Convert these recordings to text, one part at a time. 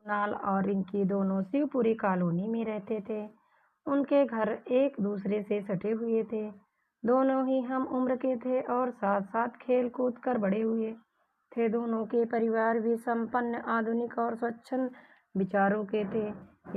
कुणाल और रिंकी दोनों शिवपुरी कॉलोनी में रहते थे। उनके घर एक दूसरे से सटे हुए थे। दोनों ही हम उम्र के थे और साथ साथ खेल कूद कर बड़े हुए थे। दोनों के परिवार भी संपन्न, आधुनिक और स्वच्छंद विचारों के थे।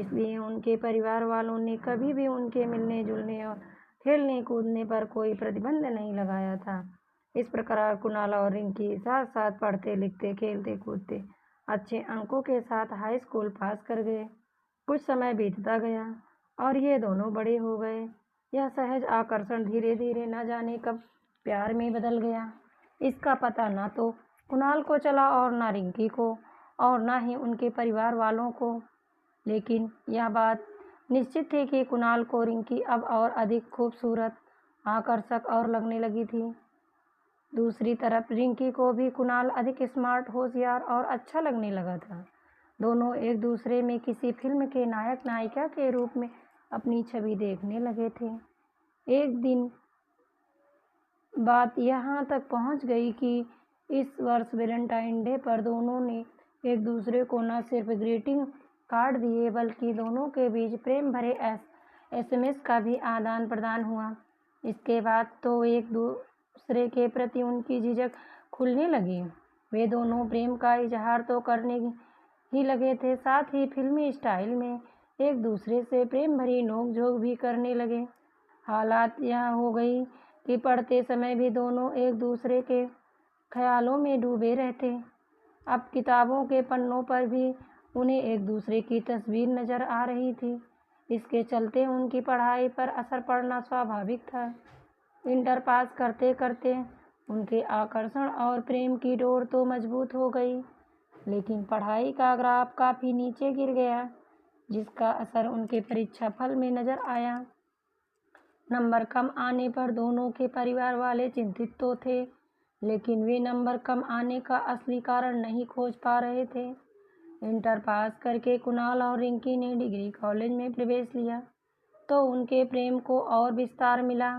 इसलिए उनके परिवार वालों ने कभी भी उनके मिलने जुलने और खेलने कूदने पर कोई प्रतिबंध नहीं लगाया था। इस प्रकार कुणाल और रिंकी साथ साथ पढ़ते लिखते, खेलते कूदते अच्छे अंकों के साथ हाई स्कूल पास कर गए। कुछ समय बीतता गया और ये दोनों बड़े हो गए। यह सहज आकर्षण धीरे धीरे न जाने कब प्यार में बदल गया। इसका पता न तो कुणाल को चला और न रिंकी को और न ही उनके परिवार वालों को। लेकिन यह बात निश्चित थी कि कुणाल को रिंकी अब और अधिक खूबसूरत, आकर्षक और लगने लगी थी। दूसरी तरफ रिंकी को भी कुणाल अधिक स्मार्ट, होशियार और अच्छा लगने लगा था। दोनों एक दूसरे में किसी फिल्म के नायक नायिका के रूप में अपनी छवि देखने लगे थे। एक दिन बात यहाँ तक पहुँच गई कि इस वर्ष वैलेंटाइन डे पर दोनों ने एक दूसरे को न सिर्फ ग्रीटिंग कार्ड दिए बल्कि दोनों के बीच प्रेम भरे SMS का भी आदान प्रदान हुआ। इसके बाद तो एक दूसरे के प्रति उनकी झिझक खुलने लगी। वे दोनों प्रेम का इजहार तो करने ही लगे थे, साथ ही फिल्मी स्टाइल में एक दूसरे से प्रेम भरी नोक-झोंक भी करने लगे। हालात यह हो गई कि पढ़ते समय भी दोनों एक दूसरे के ख्यालों में डूबे रहते। अब किताबों के पन्नों पर भी उन्हें एक दूसरे की तस्वीर नजर आ रही थी। इसके चलते उनकी पढ़ाई पर असर पड़ना स्वाभाविक था। इंटर पास करते करते उनके आकर्षण और प्रेम की डोर तो मजबूत हो गई, लेकिन पढ़ाई का ग्राफ काफ़ी नीचे गिर गया, जिसका असर उनके परीक्षा फल में नजर आया। नंबर कम आने पर दोनों के परिवार वाले चिंतित तो थे, लेकिन वे नंबर कम आने का असली कारण नहीं खोज पा रहे थे। इंटर पास करके कुणाल और रिंकी ने डिग्री कॉलेज में प्रवेश लिया तो उनके प्रेम को और विस्तार मिला।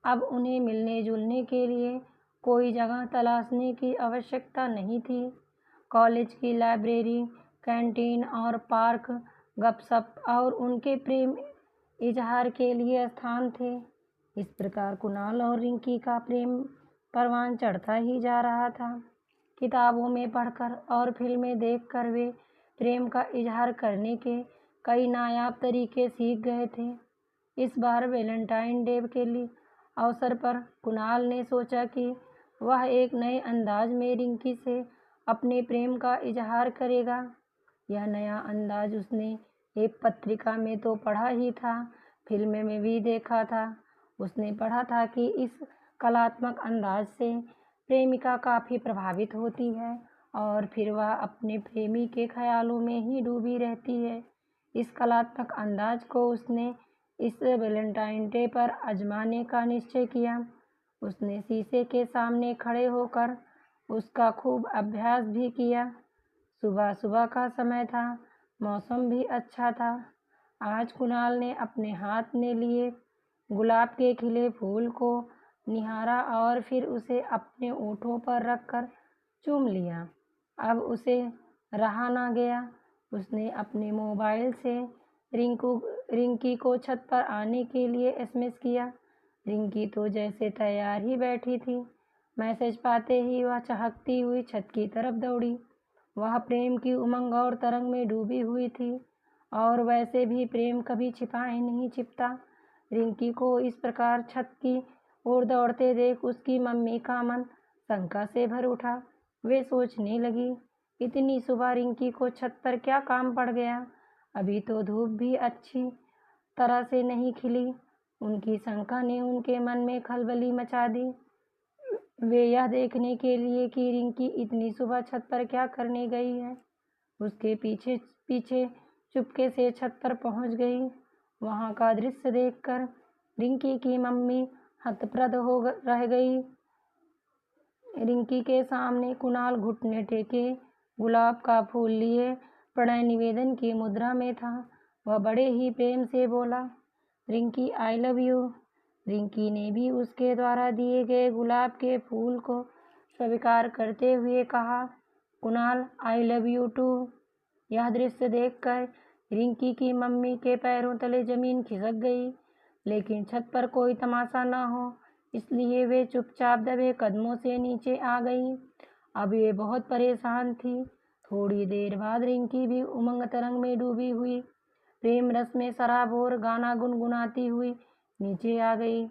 अब उन्हें मिलने जुलने के लिए कोई जगह तलाशने की आवश्यकता नहीं थी। कॉलेज की लाइब्रेरी, कैंटीन और पार्क गपशप और उनके प्रेम इजहार के लिए स्थान थे। इस प्रकार कुणाल और रिंकी का प्रेम परवान चढ़ता ही जा रहा था। किताबों में पढ़कर और फिल्में देखकर वे प्रेम का इजहार करने के कई नायाब तरीके सीख गए थे। इस बार वैलेंटाइन डे के लिए अवसर पर कुणाल ने सोचा कि वह एक नए अंदाज में रिंकी से अपने प्रेम का इजहार करेगा। यह नया अंदाज उसने एक पत्रिका में तो पढ़ा ही था, फिल्म में भी देखा था। उसने पढ़ा था कि इस कलात्मक अंदाज से प्रेमिका काफ़ी प्रभावित होती है और फिर वह अपने प्रेमी के ख्यालों में ही डूबी रहती है। इस कलात्मक अंदाज को उसने इस वैलेंटाइन डे पर आजमाने का निश्चय किया। उसने शीशे के सामने खड़े होकर उसका खूब अभ्यास भी किया। सुबह सुबह का समय था, मौसम भी अच्छा था। आज कुणाल ने अपने हाथ में लिए गुलाब के खिले फूल को निहारा और फिर उसे अपने ओठों पर रखकर चूम लिया। अब उसे रहा ना गया। उसने अपने मोबाइल से रिंकी को छत पर आने के लिए SMS किया। रिंकी तो जैसे तैयार ही बैठी थी। मैसेज पाते ही वह चहकती हुई छत की तरफ दौड़ी। वह प्रेम की उमंग और तरंग में डूबी हुई थी, और वैसे भी प्रेम कभी छिपाए नहीं छिपता। रिंकी को इस प्रकार छत की ओर दौड़ते देख उसकी मम्मी का मन शंका से भर उठा। वे सोचने लगी, इतनी सुबह रिंकी को छत पर क्या काम पड़ गया? अभी तो धूप भी अच्छी तरह से नहीं खिली। उनकी शंका ने उनके मन में खलबली मचा दी। वे यह देखने के लिए कि रिंकी इतनी सुबह छत पर क्या करने गई है, उसके पीछे पीछे चुपके से छत पर पहुंच गई। वहां का दृश्य देखकर रिंकी की मम्मी हतप्रभ रह गई। रिंकी के सामने कुणाल घुटने टेके गुलाब का फूल लिए प्रणय निवेदन की मुद्रा में था। वह बड़े ही प्रेम से बोला, रिंकी आई लव यू। रिंकी ने भी उसके द्वारा दिए गए गुलाब के फूल को स्वीकार करते हुए कहा, Kunal I love you too. यह दृश्य देखकर रिंकी की मम्मी के पैरों तले जमीन खिसक गई, लेकिन छत पर कोई तमाशा न हो इसलिए वे चुपचाप दबे कदमों से नीचे आ गई। अब ये बहुत परेशान थी। थोड़ी देर बाद रिंकी भी उमंग तरंग में डूबी हुई प्रेम रस में सराबोर गाना गुनगुनाती हुई नीचे आ गई।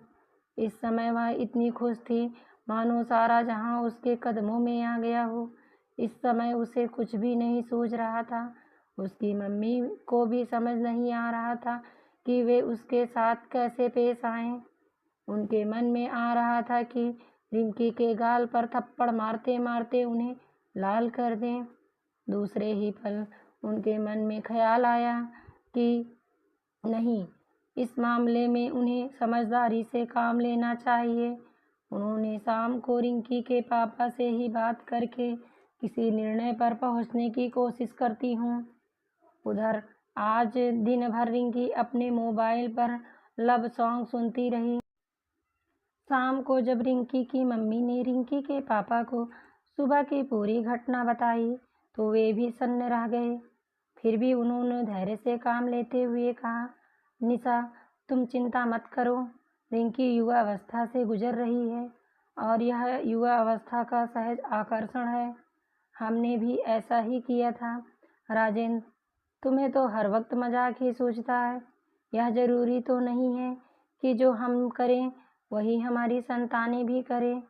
इस समय वह इतनी खुश थी मानो सारा जहां उसके कदमों में आ गया हो। इस समय उसे कुछ भी नहीं सूझ रहा था। उसकी मम्मी को भी समझ नहीं आ रहा था कि वे उसके साथ कैसे पेश आएं। उनके मन में आ रहा था कि रिंकी के गाल पर थप्पड़ मारते मारते उन्हें लाल कर दें। दूसरे ही पल उनके मन में ख्याल आया कि नहीं, इस मामले में उन्हें समझदारी से काम लेना चाहिए। उन्होंने शाम को रिंकी के पापा से ही बात करके किसी निर्णय पर पहुंचने की कोशिश करती हूँ। उधर आज दिन भर रिंकी अपने मोबाइल पर लव सॉन्ग सुनती रही। शाम को जब रिंकी की मम्मी ने रिंकी के पापा को सुबह की पूरी घटना बताई तो वे भी सन्न रह गए। फिर भी उन्होंने धैर्य से काम लेते हुए कहा, निशा तुम चिंता मत करो, रिंकी युवा अवस्था से गुजर रही है और यह युवा अवस्था का सहज आकर्षण है। हमने भी ऐसा ही किया था। राजेंद्र, तुम्हें तो हर वक्त मजाक ही सूझता है। यह जरूरी तो नहीं है कि जो हम करें वही हमारी संतानें भी करें।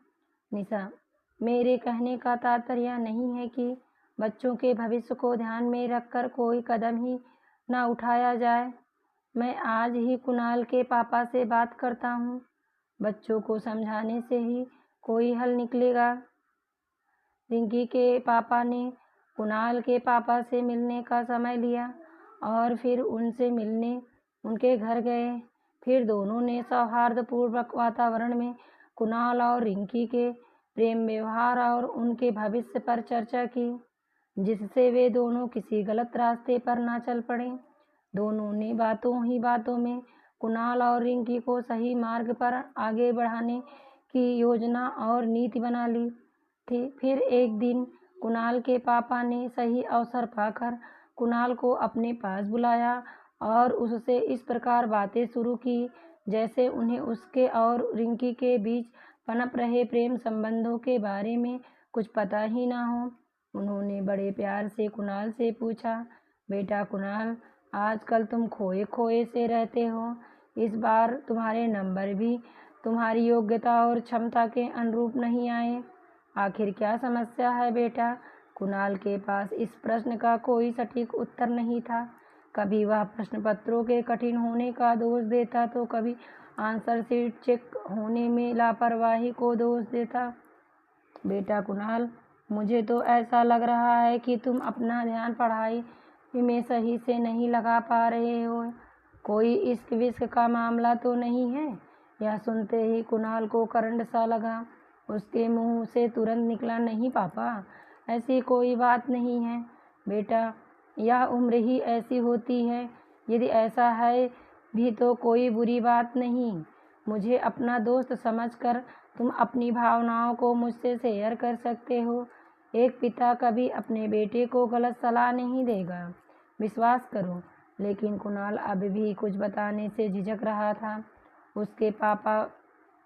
निशा, मेरे कहने का तात्पर्य नहीं है कि बच्चों के भविष्य को ध्यान में रखकर कोई कदम ही ना उठाया जाए। मैं आज ही कुणाल के पापा से बात करता हूँ। बच्चों को समझाने से ही कोई हल निकलेगा। रिंकी के पापा ने कुणाल के पापा से मिलने का समय लिया और फिर उनसे मिलने उनके घर गए। फिर दोनों ने सौहार्दपूर्वक वातावरण में कुणाल और रिंकी के प्रेम व्यवहार और उनके भविष्य पर चर्चा की, जिससे वे दोनों किसी गलत रास्ते पर ना चल पड़े। दोनों ने बातों ही बातों में कुणाल और रिंकी को सही मार्ग पर आगे बढ़ाने की योजना और नीति बना ली थी। फिर एक दिन कुणाल के पापा ने सही अवसर पाकर कुणाल को अपने पास बुलाया और उससे इस प्रकार बातें शुरू की जैसे उन्हें उसके और रिंकी के बीच पनप रहे प्रेम संबंधों के बारे में कुछ पता ही ना हो। उन्होंने बड़े प्यार से कुणाल से पूछा, बेटा कुणाल, आजकल तुम खोए खोए से रहते हो। इस बार तुम्हारे नंबर भी तुम्हारी योग्यता और क्षमता के अनुरूप नहीं आए। आखिर क्या समस्या है बेटा? कुणाल के पास इस प्रश्न का कोई सटीक उत्तर नहीं था। कभी वह प्रश्न पत्रों के कठिन होने का दोष देता तो कभी आंसर शीट चेक होने में लापरवाही को दोष देता। बेटा कुणाल, मुझे तो ऐसा लग रहा है कि तुम अपना ध्यान पढ़ाई में सही से नहीं लगा पा रहे हो। कोई इश्क विश्क का मामला तो नहीं है? यह सुनते ही कुणाल को करंट सा लगा। उसके मुंह से तुरंत निकला, नहीं पापा, ऐसी कोई बात नहीं है। बेटा, यह उम्र ही ऐसी होती है। यदि ऐसा है भी तो कोई बुरी बात नहीं। मुझे अपना दोस्त समझकर तुम अपनी भावनाओं को मुझसे शेयर कर सकते हो। एक पिता कभी अपने बेटे को गलत सलाह नहीं देगा, विश्वास करो। लेकिन कुणाल अब भी कुछ बताने से झिझक रहा था। उसके पापा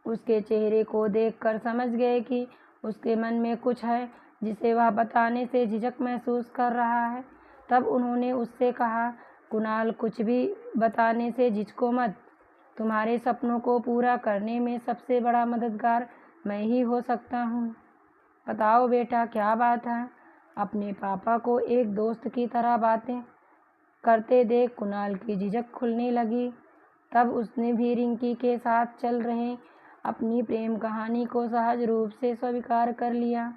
उसके चेहरे को देखकर समझ गए कि उसके मन में कुछ है जिसे वह बताने से झिझक महसूस कर रहा है। तब उन्होंने उससे कहा, कुणाल, कुछ भी बताने से झिझको मत। तुम्हारे सपनों को पूरा करने में सबसे बड़ा मददगार मैं ही हो सकता हूँ। बताओ बेटा, क्या बात है? अपने पापा को एक दोस्त की तरह बातें करते देख कुणाल की झिझक खुलने लगी। तब उसने भी रिंकी के साथ चल रहे अपनी प्रेम कहानी को सहज रूप से स्वीकार कर लिया।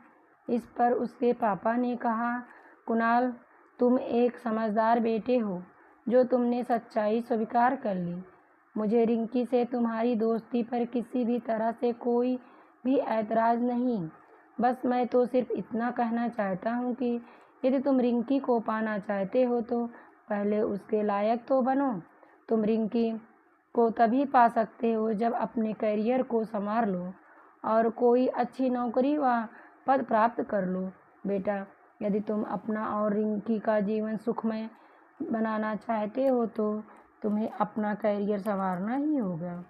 इस पर उसके पापा ने कहा, कुणाल, तुम एक समझदार बेटे हो जो तुमने सच्चाई स्वीकार कर ली। मुझे रिंकी से तुम्हारी दोस्ती पर किसी भी तरह से कोई भी ऐतराज़ नहीं। बस मैं तो सिर्फ इतना कहना चाहता हूँ कि यदि तुम रिंकी को पाना चाहते हो तो पहले उसके लायक तो बनो। तुम रिंकी को तभी पा सकते हो जब अपने करियर को संवार लो और कोई अच्छी नौकरी व पद प्राप्त कर लो। बेटा, यदि तुम अपना और रिंकी का जीवन सुखमय बनाना चाहते हो तो तुम्हें अपना करियर संवारना ही होगा,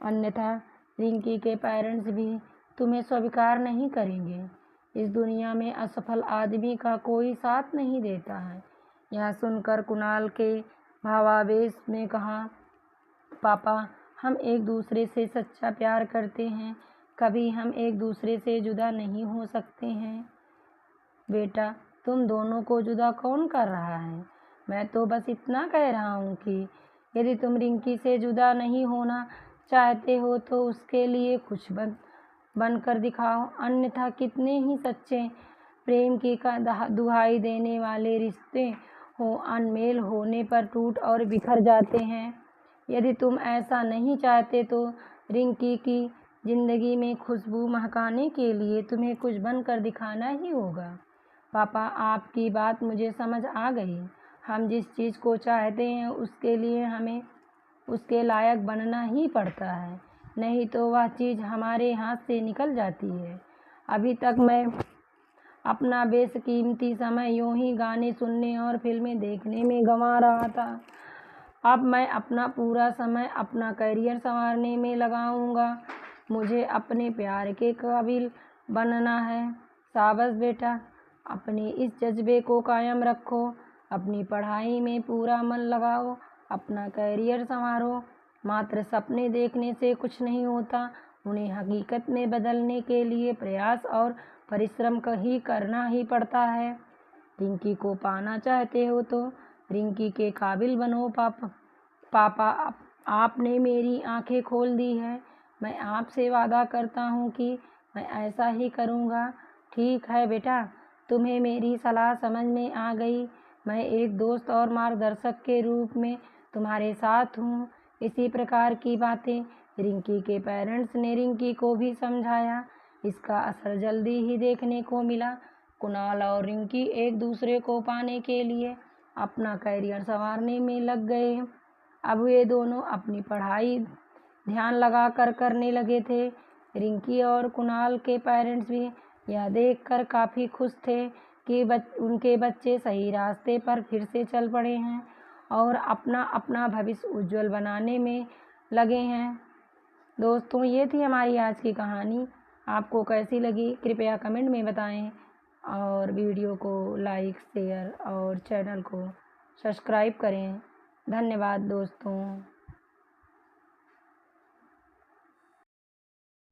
अन्यथा रिंकी के पेरेंट्स भी तुम्हें स्वीकार नहीं करेंगे। इस दुनिया में असफल आदमी का कोई साथ नहीं देता है। यह सुनकर कुणाल के भावावेश में कहा, पापा, हम एक दूसरे से सच्चा प्यार करते हैं, कभी हम एक दूसरे से जुदा नहीं हो सकते हैं। बेटा, तुम दोनों को जुदा कौन कर रहा है? मैं तो बस इतना कह रहा हूँ कि यदि तुम रिंकी से जुदा नहीं होना चाहते हो तो उसके लिए कुछ बनकर दिखाओ, अन्यथा कितने ही सच्चे प्रेम की दुहाई देने वाले रिश्ते हो अनमेल होने पर टूट और बिखर जाते हैं। यदि तुम ऐसा नहीं चाहते तो रिंकी की ज़िंदगी में खुशबू महकाने के लिए तुम्हें कुछ बनकर दिखाना ही होगा। पापा, आपकी बात मुझे समझ आ गई। हम जिस चीज़ को चाहते हैं उसके लिए हमें उसके लायक बनना ही पड़ता है, नहीं तो वह चीज़ हमारे हाथ से निकल जाती है। अभी तक मैं अपना बेशकीमती समय यूं ही गाने सुनने और फिल्में देखने में गंवा रहा था। अब मैं अपना पूरा समय अपना करियर संवारने में लगाऊंगा। मुझे अपने प्यार के काबिल बनना है। शाबाश बेटा, अपने इस जज्बे को कायम रखो, अपनी पढ़ाई में पूरा मन लगाओ, अपना करियर संवारो। मात्र सपने देखने से कुछ नहीं होता, उन्हें हकीकत में बदलने के लिए प्रयास और परिश्रम करना ही पड़ता है। रिंकी को पाना चाहते हो तो रिंकी के काबिल बनो। पापा, आपने मेरी आंखें खोल दी है। मैं आपसे वादा करता हूँ कि मैं ऐसा ही करूँगा। ठीक है बेटा, तुम्हें मेरी सलाह समझ में आ गई। मैं एक दोस्त और मार्गदर्शक के रूप में तुम्हारे साथ हूँ। इसी प्रकार की बातें रिंकी के पेरेंट्स ने रिंकी को भी समझाया। इसका असर जल्दी ही देखने को मिला। कुणाल और रिंकी एक दूसरे को पाने के लिए अपना करियर संवारने में लग गए। अब ये दोनों अपनी पढ़ाई ध्यान लगाकर करने लगे थे। रिंकी और कुणाल के पेरेंट्स भी यह देखकर काफ़ी खुश थे कि उनके बच्चे सही रास्ते पर फिर से चल पड़े हैं और अपना अपना भविष्य उज्जवल बनाने में लगे हैं। दोस्तों, ये थी हमारी आज की कहानी। आपको कैसी लगी कृपया कमेंट में बताएं और वीडियो को लाइक, शेयर और चैनल को सब्सक्राइब करें। धन्यवाद दोस्तों।